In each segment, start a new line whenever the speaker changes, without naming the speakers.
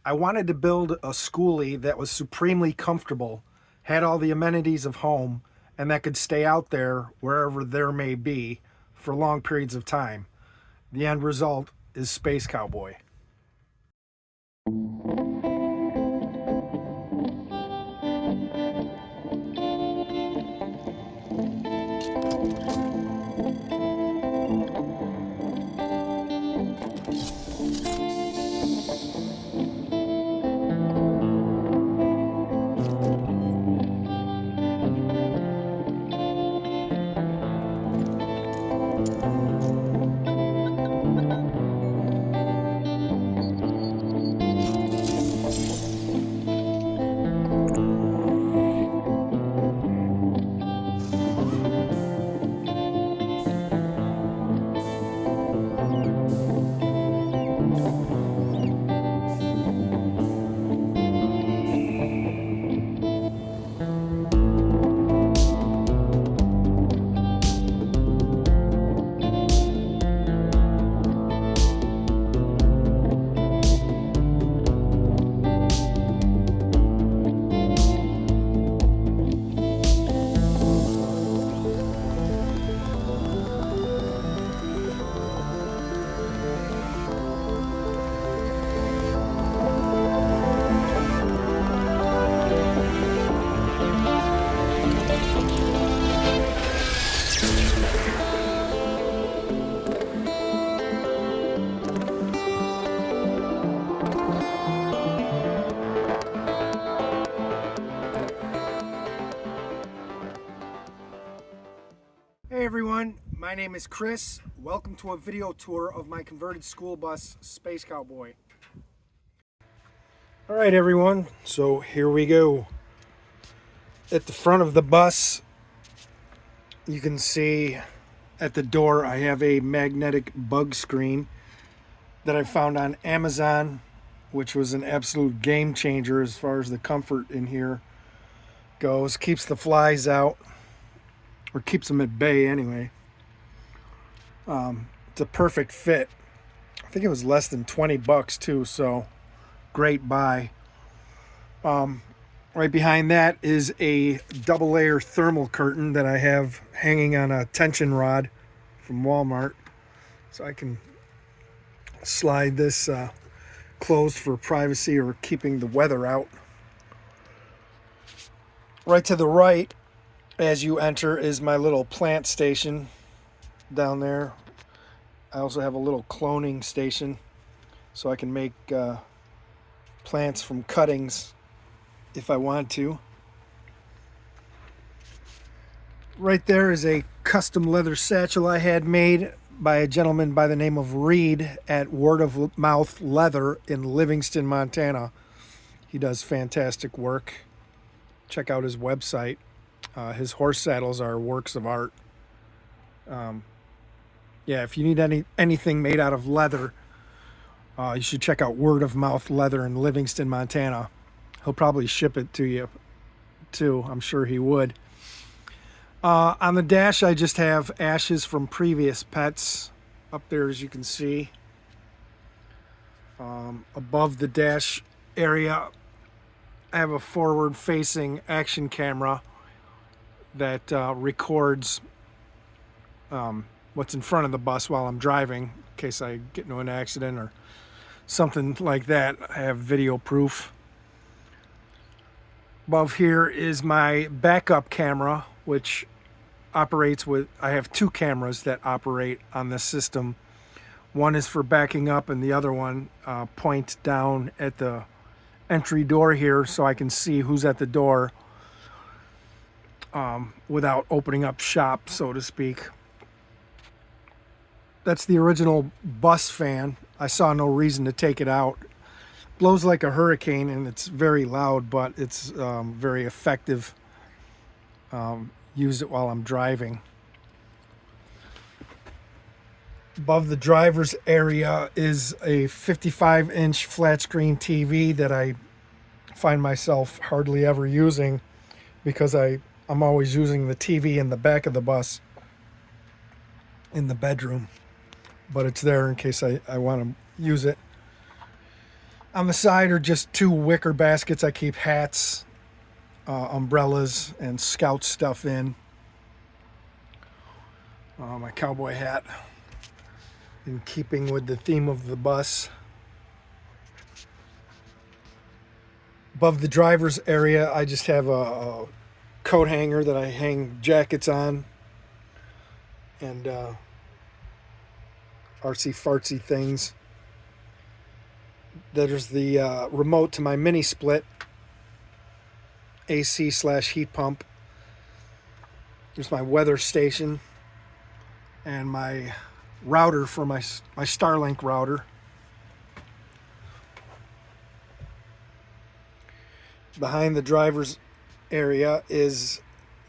I wanted to build a Skoolie that was supremely comfortable, had all the amenities of home, and that could stay out there wherever there may be for long periods of time. The end result is Space Cowboy. Hey everyone, my name is Chris. Welcome to a video tour of my converted school bus, Space Cowboy. All right everyone, so here we go. At the front of the bus, you can see at the door I have a magnetic bug screen that I found on Amazon, which was an absolute game changer as far as the comfort in here goes. Keeps the flies out, or keeps them at bay anyway. It's a perfect fit. I think it was less than 20 bucks too, so great buy. Right behind that is a double layer thermal curtain that I have hanging on a tension rod from Walmart, so I can slide this closed for privacy or keeping the weather out. Right to the right as you enter is my little plant station down there. I also have a little cloning station so I can make plants from cuttings if I want to. Right there is a custom leather satchel I had made by a gentleman by the name of Reed at Word of Mouth Leather in Livingston, Montana. He does fantastic work. Check out his website. His horse saddles are works of art. Yeah, if you need anything made out of leather, you should check out Word of Mouth Leather in Livingston, Montana. He'll probably ship it to you too. I'm sure he would. On the dash, I just have ashes from previous pets up there, as you can see. Above the dash area, I have a forward-facing action camera that records what's in front of the bus while I'm driving, in case I get into an accident or something like that. I have video proof. Above here is my backup camera, which operates with, I have two cameras that operate on this system. One is for backing up and the other one points down at the entry door here so I can see who's at the door without opening up shop, so to speak. That's the original bus fan. I saw no reason to take it out. Blows like a hurricane and it's very loud, but it's very effective. Use it while I'm driving. Above the driver's area is a 55-inch flat screen TV that I find myself hardly ever using because I'm always using the TV in the back of the bus in the bedroom, but it's there in case I want to use it. On the side are just two wicker baskets I keep hats, umbrellas, and scout stuff in. My cowboy hat, in keeping with the theme of the bus. Above the driver's area, I just have a coat hanger that I hang jackets on, and artsy fartsy things. There's the remote to my mini split AC/heat pump. There's my weather station and my router for my Starlink router. Behind the driver's area is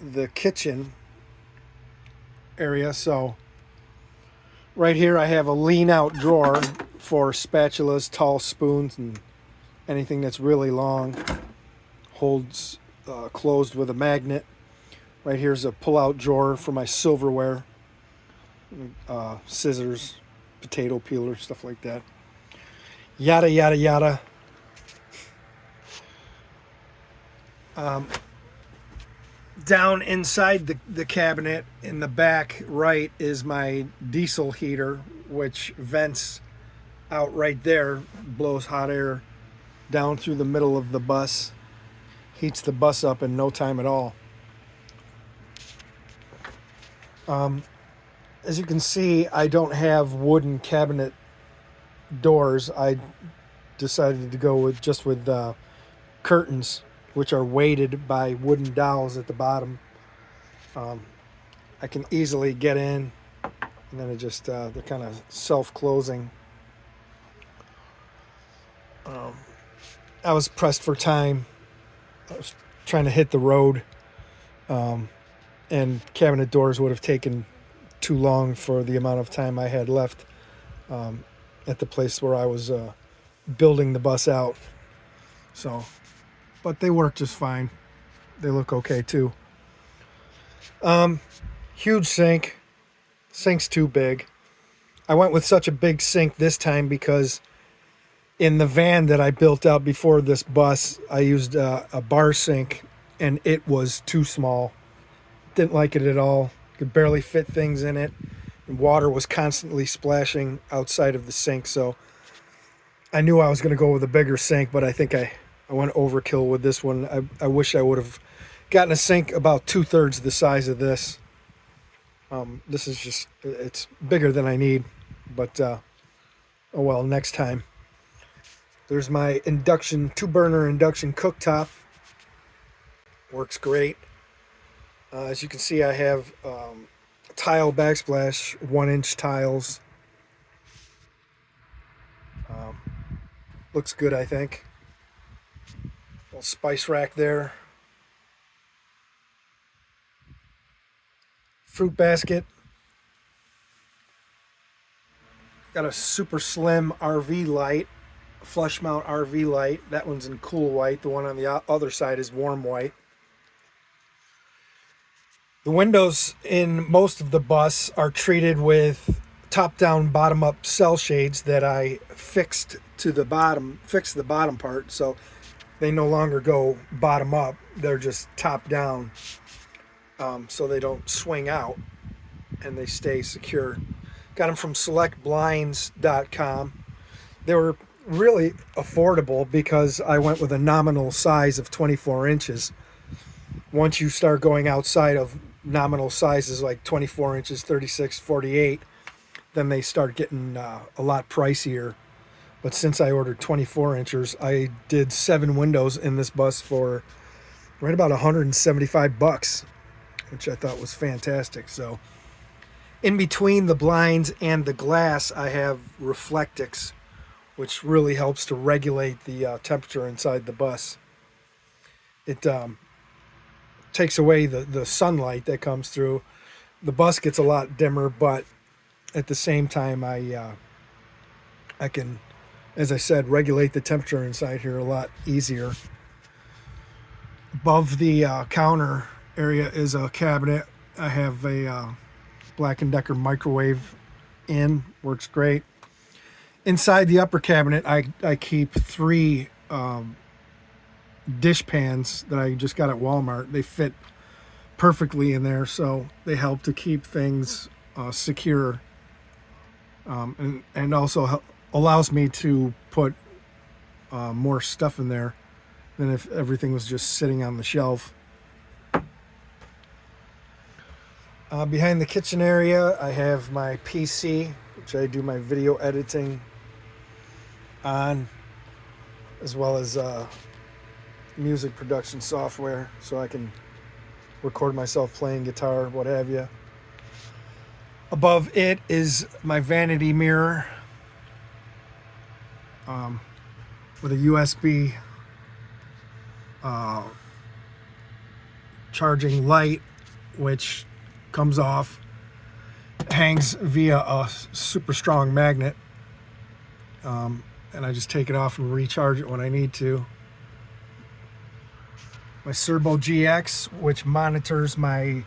the kitchen area. So right here I have a lean out drawer for spatulas, tall spoons, and anything that's really long. Holds closed with a magnet. Right here's a pull out drawer for my silverware, scissors, potato peeler, stuff like that. Yada yada yada. Down inside the cabinet in the back right is my diesel heater, which vents out right there, blows hot air down through the middle of the bus, heats the bus up in no time at all. As you can see, I don't have wooden cabinet doors. I decided to go with curtains, which are weighted by wooden dowels at the bottom. I can easily get in, and then they're kind of self-closing. I was pressed for time. I was trying to hit the road, and cabinet doors would have taken too long for the amount of time I had left at the place where I was building the bus out. So, but they work just fine. They look okay too. Huge sink. Sink's too big. I went with such a big sink this time because in the van that I built out before this bus, I used a bar sink, and it was too small. Didn't like it at all. Could barely fit things in it. And water was constantly splashing outside of the sink, so I knew I was going to go with a bigger sink, but I think I went overkill with this one. I wish I would have gotten a sink about 2/3 the size of this. This is just, it's bigger than I need, but oh well, next time. There's my two-burner induction cooktop. Works great. As you can see, I have tile backsplash, 1-inch tiles. Looks good, I think. Little spice rack there. Fruit basket. Got a super slim RV light, flush mount RV light. That one's in cool white. The one on the other side is warm white. The windows in most of the bus are treated with top-down, bottom-up cell shades that I fixed the bottom part, so they no longer go bottom-up. They're just top-down, so they don't swing out, and they stay secure. Got them from selectblinds.com. They were really affordable because I went with a nominal size of 24 inches. Once you start going outside of nominal sizes like 24 inches, 36, 48, then they start getting a lot pricier. But since I ordered 24 inches, I did 7 windows in this bus for right about $175, which I thought was fantastic. So in between the blinds and the glass, I have Reflectix, which really helps to regulate the temperature inside the bus. It takes away the sunlight that comes through. The bus gets a lot dimmer, but at the same time, I can, as I said, regulate the temperature inside here a lot easier. Above the counter area is a cabinet. I have a Black & Decker microwave in, works great. Inside the upper cabinet, I keep 3 dish pans that I just got at Walmart. They fit perfectly in there, so they help to keep things secure, and also allows me to put more stuff in there than if everything was just sitting on the shelf. Behind the kitchen area, I have my PC, which I do my video editing on, as well as music production software, so I can record myself playing guitar, what have you. Above it is my vanity mirror with a USB charging light, which comes off, hangs via a super strong magnet, and I just take it off and recharge it when I need to. My Serbo GX, which monitors my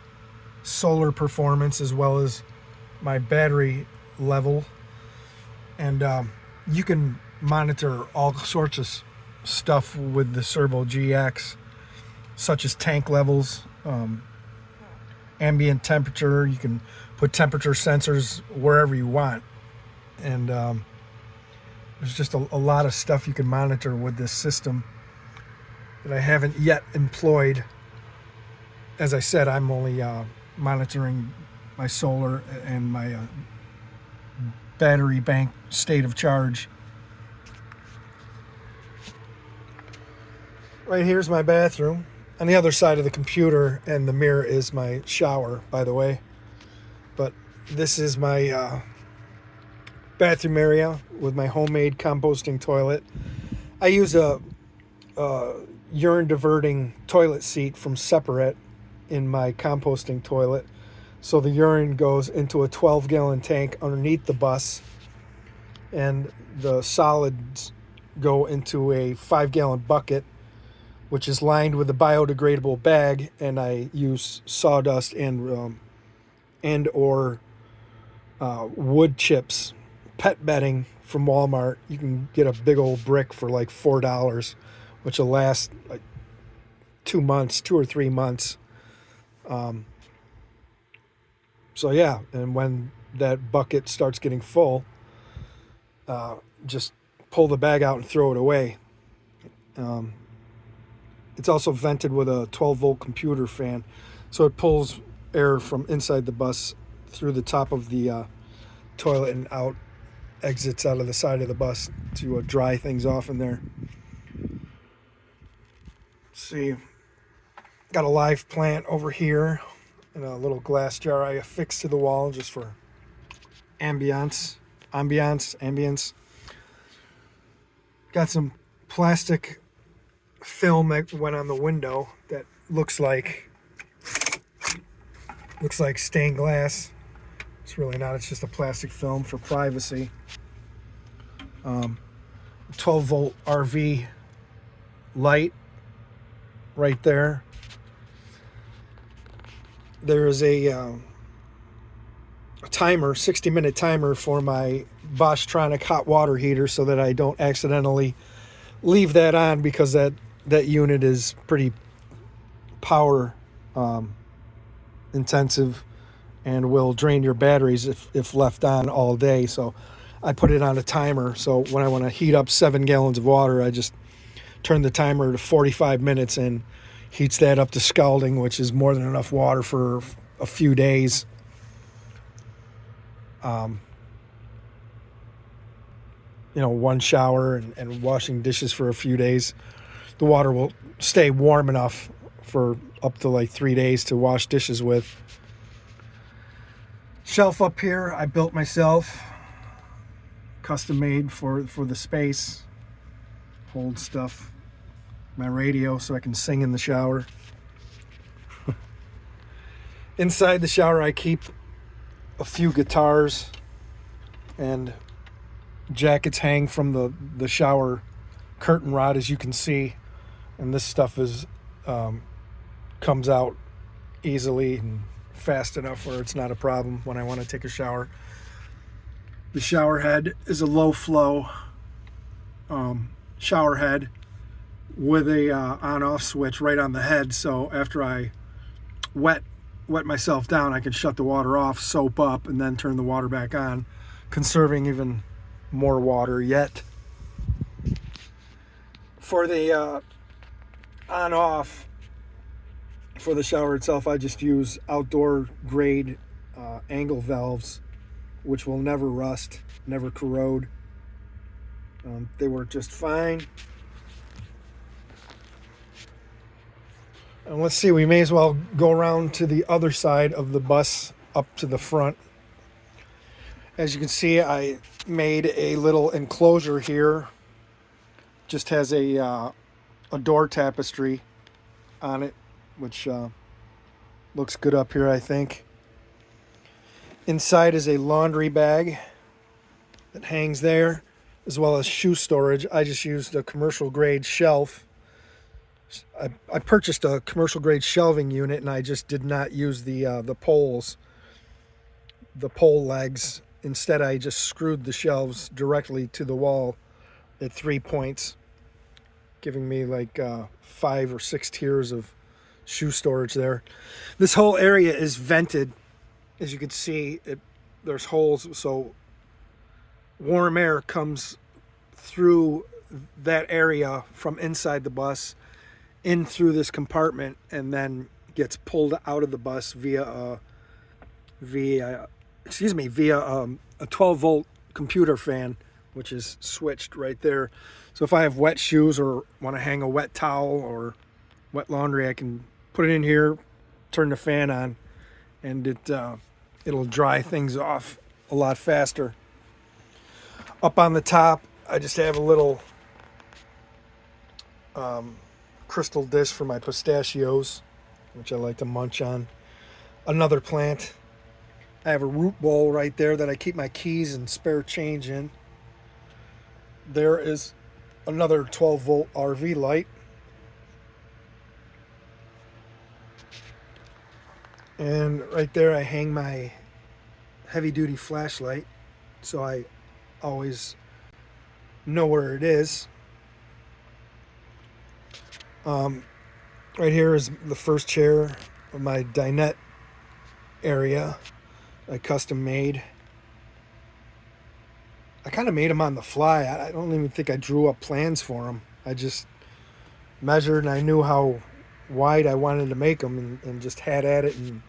solar performance as well as my battery level, and you can monitor all sorts of stuff with the Serbo GX, such as tank levels, ambient temperature. You can put temperature sensors wherever you want, and there's just a lot of stuff you can monitor with this system that I haven't yet employed. As I said, I'm only monitoring my solar and my battery bank state of charge. Right here's my bathroom. On the other side of the computer and the mirror is my shower, by the way. But this is my bathroom area with my homemade composting toilet. I use a urine diverting toilet seat from Separate in my composting toilet. So the urine goes into a 12-gallon tank underneath the bus, and the solids go into a 5-gallon bucket, which is lined with a biodegradable bag, and I use sawdust and or wood chips, pet bedding from Walmart. You can get a big old brick for like $4, which will last like 2 months, 2 or 3 months. So yeah, and when that bucket starts getting full, just pull the bag out and throw it away. It's also vented with a 12-volt computer fan, so it pulls air from inside the bus through the top of the toilet and out, exits out of the side of the bus to dry things off in there. Let's see, got a live plant over here in a little glass jar I affixed to the wall just for ambience. Got some plastic film that went on the window that looks like stained glass. It's really not. It's just a plastic film for privacy. 12-volt RV light right there. There is a timer, 60-minute timer for my Boschtronic hot water heater, so that I don't accidentally leave that on, because that unit is pretty power intensive and will drain your batteries if left on all day. So I put it on a timer, so when I want to heat up 7 gallons of water, I just turn the timer to 45 minutes and heats that up to scalding, which is more than enough water for a few days. One shower and washing dishes for a few days. The water will stay warm enough for up to like 3 days to wash dishes with. Shelf up here I built myself, custom made for the space. Hold stuff, my radio, so I can sing in the shower. Inside the shower I keep a few guitars, and jackets hang from the shower curtain rod, as you can see, and this stuff is comes out easily and fast enough where it's not a problem when I want to take a shower. The shower head is a low flow shower head with a on-off switch right on the head. So after I wet myself down, I can shut the water off, soap up, and then turn the water back on, conserving even more water yet. For the on-off for the shower itself, I just use outdoor grade angle valves, which will never rust, never corrode. They work just fine. And let's see, we may as well go around to the other side of the bus up to the front. As you can see, I made a little enclosure here. Just has a door tapestry on it, which looks good up here, I think. Inside is a laundry bag that hangs there, as well as shoe storage. I just used a commercial grade shelf. I purchased a commercial grade shelving unit, and I just did not use the poles, the pole legs. Instead, I just screwed the shelves directly to the wall at 3 points, giving me like 5 or 6 tiers of shoe storage there. This whole area is vented. As you can see, there's holes, so warm air comes through that area from inside the bus in through this compartment, and then gets pulled out of the bus via a 12-volt computer fan, which is switched right there. So if I have wet shoes or want to hang a wet towel or wet laundry, I can put it in here, turn the fan on, and it'll dry things off a lot faster. Up on the top, I just have a little crystal dish for my pistachios, which I like to munch on. Another plant. I have a root bowl right there that I keep my keys and spare change in. There is another 12-volt RV light. And right there I hang my heavy-duty flashlight, so I always know where it is. Right here is the first chair of my dinette area I custom made. I kind of made them on the fly. I don't even think I drew up plans for them. I just measured, and I knew how wide I wanted to make them, and just had at it and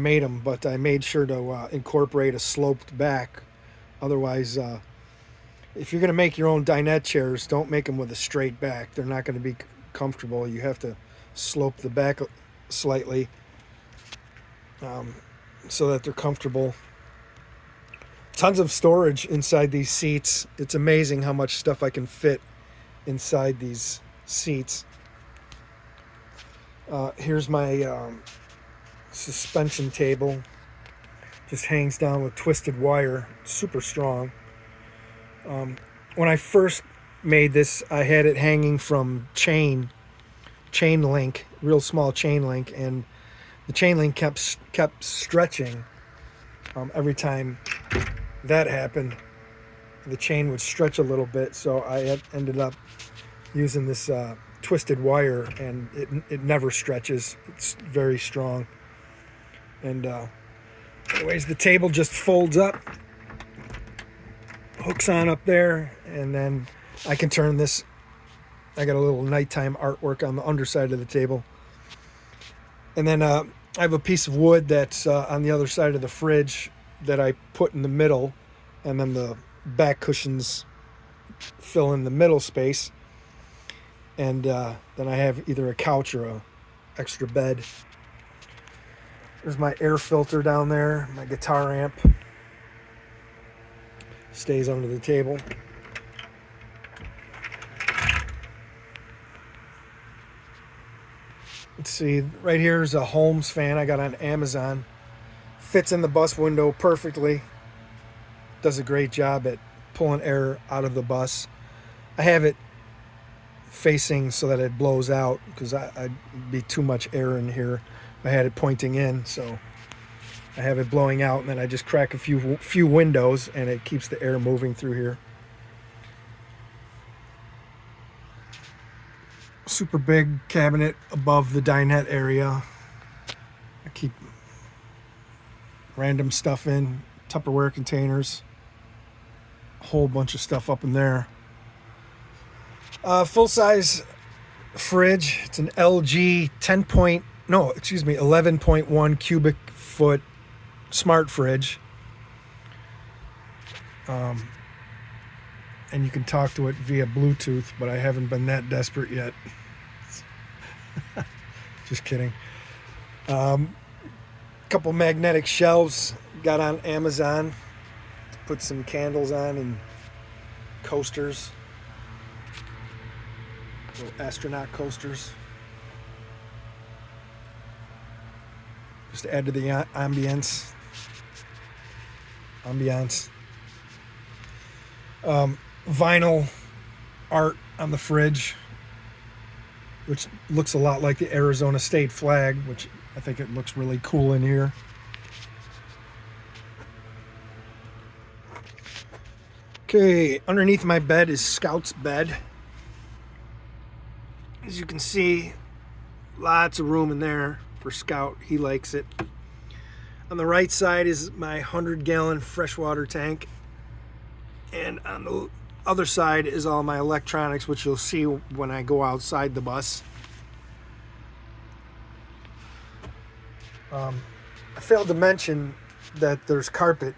made them. But I made sure to incorporate a sloped back. Otherwise, if you're going to make your own dinette chairs, don't make them with a straight back. They're not going to be comfortable. You have to slope the back slightly so that they're comfortable. Tons of storage inside these seats. It's amazing how much stuff I can fit inside these seats. Here's my suspension table. Just hangs down with twisted wire, super strong. When I first made this, I had it hanging from chain link, real small chain link, and the chain link kept stretching. Every time that happened, the chain would stretch a little bit, so I ended up using this twisted wire, and it never stretches. It's very strong. And anyways, the table just folds up, hooks on up there, and then I can turn this. I got a little nighttime artwork on the underside of the table. And then I have a piece of wood that's on the other side of the fridge that I put in the middle, and then the back cushions fill in the middle space. And then I have either a couch or a extra bed. There's my air filter down there, my guitar amp. Stays under the table. Let's see, right here is a Holmes fan I got on Amazon. Fits in the bus window perfectly. Does a great job at pulling air out of the bus. I have it facing so that it blows out, because I'd be too much air in here if I had it pointing in. So I have it blowing out, and then I just crack a few windows, and it keeps the air moving through here. Super big cabinet above the dinette area. I keep random stuff in, Tupperware containers, a whole bunch of stuff up in there. Full-size fridge. It's an LG 11.1 cubic foot smart fridge. And you can talk to it via Bluetooth, but I haven't been that desperate yet. Just kidding. Couple magnetic shelves got on Amazon to put some candles on and coasters. Little astronaut coasters. Just to add to the ambience. Vinyl art on the fridge, which looks a lot like the Arizona state flag, which I think it looks really cool in here. Okay, underneath my bed is Scout's bed. As you can see, lots of room in there for Scout. He likes it. On the right side is my 100-gallon freshwater tank. And on the other side is all my electronics, which you'll see when I go outside the bus. I failed to mention that there's carpet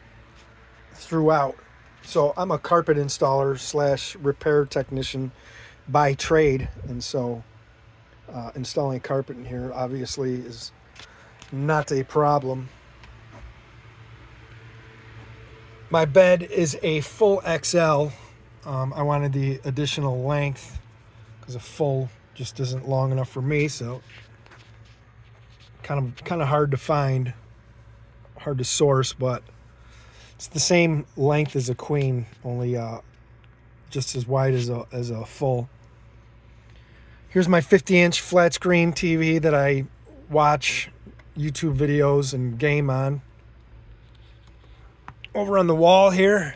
throughout. So I'm a carpet installer / repair technician by trade, and so installing carpet in here obviously is not a problem. My bed is a full XL. I wanted the additional length because a full just isn't long enough for me, so kind of hard to find, hard to source, but it's the same length as a queen, only just as wide as a full. Here's my 50-inch flat screen TV that I watch YouTube videos and game on. Over on the wall here,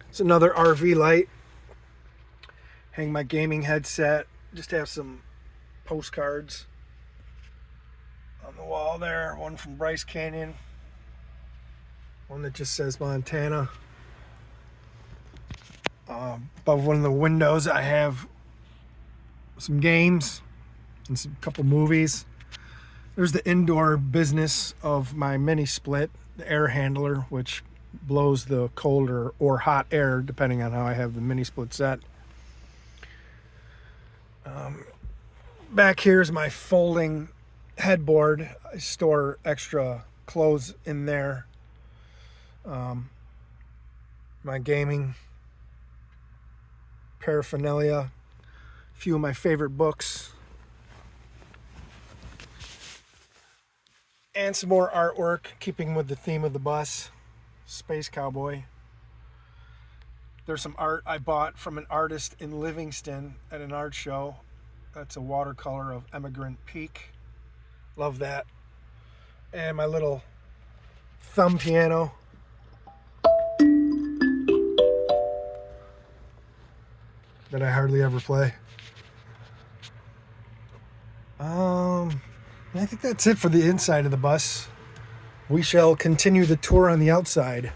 it's another RV light. Hang my gaming headset. Just have some postcards on the wall there. One from Bryce Canyon. One that just says Montana. Above one of the windows, I have some games and a couple movies. There's the indoor business of my mini split, the air handler, which blows the cold or hot air, depending on how I have the mini split set. Back here is my folding headboard. I store extra clothes in there. My gaming paraphernalia, a few of my favorite books, and some more artwork, keeping with the theme of the bus, Space Cowboy. There's some art I bought from an artist in Livingston at an art show. That's a watercolor of Emigrant Peak. Love that. And my little thumb piano. That I hardly ever play. I think that's it for the inside of the bus. We shall continue the tour on the outside.